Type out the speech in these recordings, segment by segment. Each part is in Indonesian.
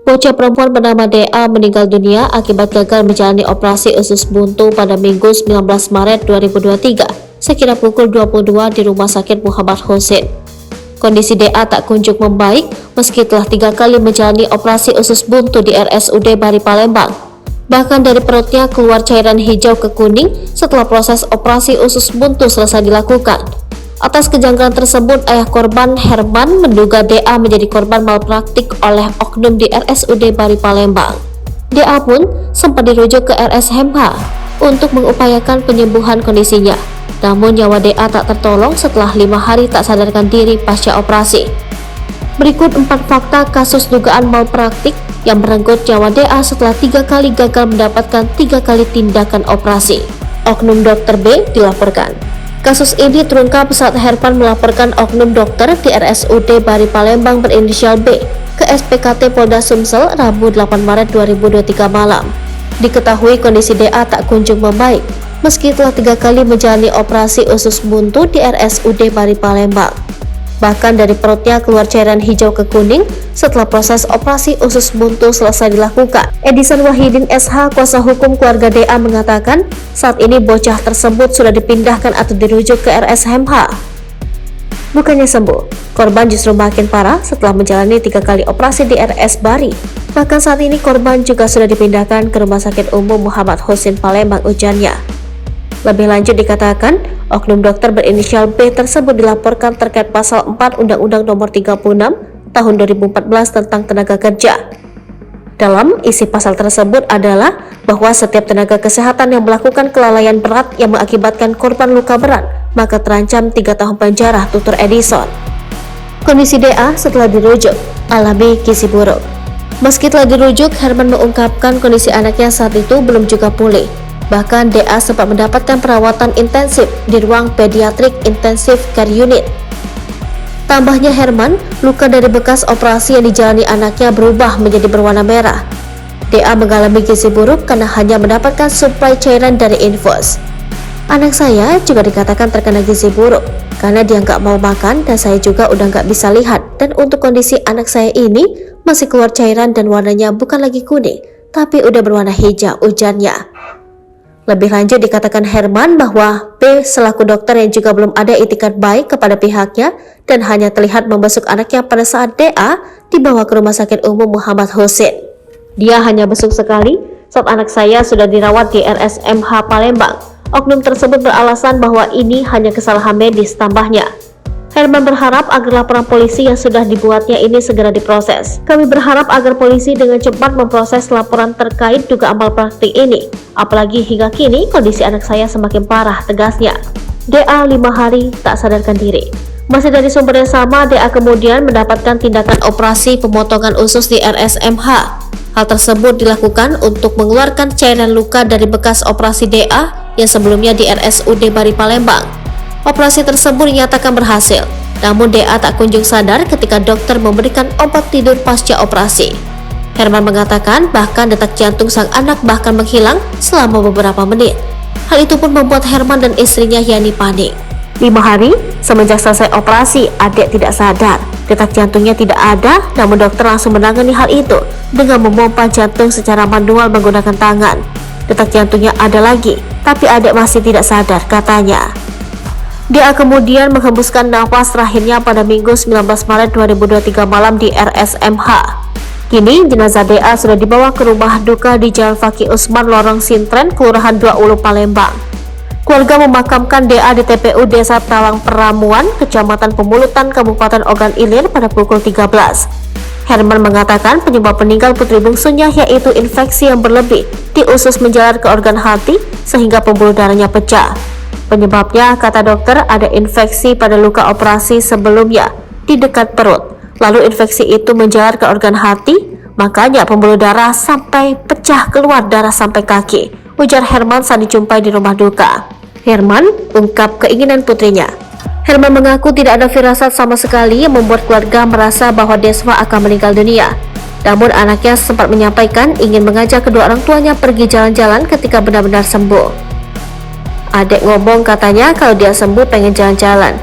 Bocah perempuan bernama DA meninggal dunia akibat gagal menjalani operasi usus buntu pada Minggu 19 Maret 2023 sekira pukul 22 di Rumah Sakit Muhammad Hussein. Kondisi DA tak kunjung membaik meski telah 3 kali menjalani operasi usus buntu di RSUD Bari Palembang. Bahkan dari perutnya keluar cairan hijau ke kuning setelah proses operasi usus buntu selesai dilakukan. Atas kejanggalan tersebut, ayah korban Herman menduga DA menjadi korban malpraktik oleh oknum di RSUD Bari Palembang. DA pun sempat dirujuk ke RSMH untuk mengupayakan penyembuhan kondisinya. Namun nyawa DA tak tertolong setelah 5 hari tak sadarkan diri pasca operasi. Berikut 4 fakta kasus dugaan malpraktik yang merenggut nyawa DA setelah 3 kali gagal mendapatkan 3 kali tindakan operasi. Oknum Dr. B dilaporkan. Kasus ini terungkap saat Herman melaporkan oknum dokter di RSUD Bari Palembang berinisial B ke SPKT Polda Sumsel Rabu 8 Maret 2023 malam. Diketahui kondisi DA tak kunjung membaik meski telah 3 kali menjalani operasi usus buntu di RSUD Bari Palembang. Bahkan dari perutnya keluar cairan hijau ke kuning setelah proses operasi usus buntu selesai dilakukan. Edison Wahidin SH, kuasa hukum keluarga DA mengatakan saat ini bocah tersebut sudah dipindahkan atau dirujuk ke RSMH. Bukannya sembuh, korban justru makin parah setelah menjalani 3 kali operasi di RS Bari. Bahkan saat ini korban juga sudah dipindahkan ke Rumah Sakit Umum Muhammad Hussein Palembang, ujarnya. Lebih lanjut dikatakan, oknum dokter berinisial B tersebut dilaporkan terkait pasal 4 Undang-Undang Nomor 36 Tahun 2014 tentang tenaga kerja. Dalam isi pasal tersebut adalah bahwa setiap tenaga kesehatan yang melakukan kelalaian berat yang mengakibatkan korban luka berat, maka terancam 3 tahun penjara, tutur Edison. Kondisi DA setelah dirujuk alami gizi buruk. Meski telah dirujuk, Herman mengungkapkan kondisi anaknya saat itu belum juga pulih. Bahkan DA sempat mendapatkan perawatan intensif di ruang pediatrik intensive care unit. Tambahnya Herman, luka dari bekas operasi yang dijalani anaknya berubah menjadi berwarna merah. DA mengalami gizi buruk karena hanya mendapatkan suplai cairan dari infus. Anak saya juga dikatakan terkena gizi buruk karena dia nggak mau makan dan saya juga udah nggak bisa lihat. Dan untuk kondisi anak saya ini masih keluar cairan dan warnanya bukan lagi kuning, tapi udah berwarna hijau, ujarnya. Lebih lanjut dikatakan Herman bahwa B selaku dokter yang juga belum ada itikat baik kepada pihaknya dan hanya terlihat membesuk anaknya pada saat DA dibawa ke Rumah Sakit Umum Muhammad Hussein. Dia hanya besuk sekali saat anak saya sudah dirawat di RSMH Palembang. Oknum tersebut beralasan bahwa ini hanya kesalahan medis, tambahnya. Herman berharap agar laporan polisi yang sudah dibuatnya ini segera diproses. Kami berharap agar polisi dengan cepat memproses laporan terkait dugaan malpraktik ini. Apalagi hingga kini kondisi anak saya semakin parah, tegasnya. DA 5 hari tak sadarkan diri. Masih dari sumber yang sama, DA kemudian mendapatkan tindakan operasi pemotongan usus di RSMH. Hal tersebut dilakukan untuk mengeluarkan cairan luka dari bekas operasi DA yang sebelumnya di RSUD Bari Palembang. Operasi tersebut dinyatakan berhasil, namun DA tak kunjung sadar ketika dokter memberikan obat tidur pasca operasi. Herman mengatakan bahkan detak jantung sang anak bahkan menghilang selama beberapa menit. Hal itu pun membuat Herman dan istrinya Yani panik. 5 hari semenjak selesai operasi, adik tidak sadar. Detak jantungnya tidak ada, namun dokter langsung menangani hal itu dengan memompa jantung secara manual menggunakan tangan. Detak jantungnya ada lagi, tapi adik masih tidak sadar, katanya. Dia kemudian menghembuskan nafas terakhirnya pada Minggu 19 Maret 2023 malam di RSMH. Kini jenazah DA sudah dibawa ke rumah duka di Jalan Fakih Usman, Lorong Sintren, Kelurahan 2 Ulu, Palembang. Keluarga memakamkan DA di TPU Desa Talang Peramuan, Kecamatan Pemulutan, Kabupaten Ogan Ilir pada pukul 13. Herman mengatakan penyebab meninggal putri bungsunya yaitu infeksi yang berlebih di usus menjalar ke organ hati sehingga pembuluh darahnya pecah. Penyebabnya, kata dokter, ada infeksi pada luka operasi sebelumnya di dekat perut. Lalu infeksi itu menjalar ke organ hati, makanya pembuluh darah sampai pecah keluar darah sampai kaki, ujar Herman saat dijumpai di rumah duka. Herman ungkap keinginan putrinya. Herman mengaku tidak ada firasat sama sekali yang membuat keluarga merasa bahwa Deswa akan meninggal dunia. Namun anaknya sempat menyampaikan ingin mengajak kedua orang tuanya pergi jalan-jalan ketika benar-benar sembuh. Adik ngomong katanya kalau dia sembuh pengen jalan-jalan.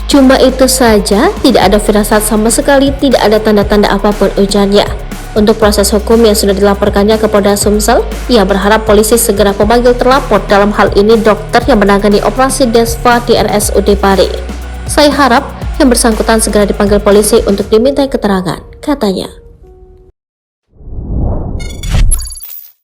Cuma itu saja, tidak ada firasat sama sekali, tidak ada tanda-tanda apapun, ujarnya. Untuk proses hukum yang sudah dilaporkannya ke Polda Sumsel, ia berharap polisi segera memanggil terlapor, dalam hal ini dokter yang menangani operasi Desva di RSUD Pari. Saya harap yang bersangkutan segera dipanggil polisi untuk dimintai keterangan, katanya.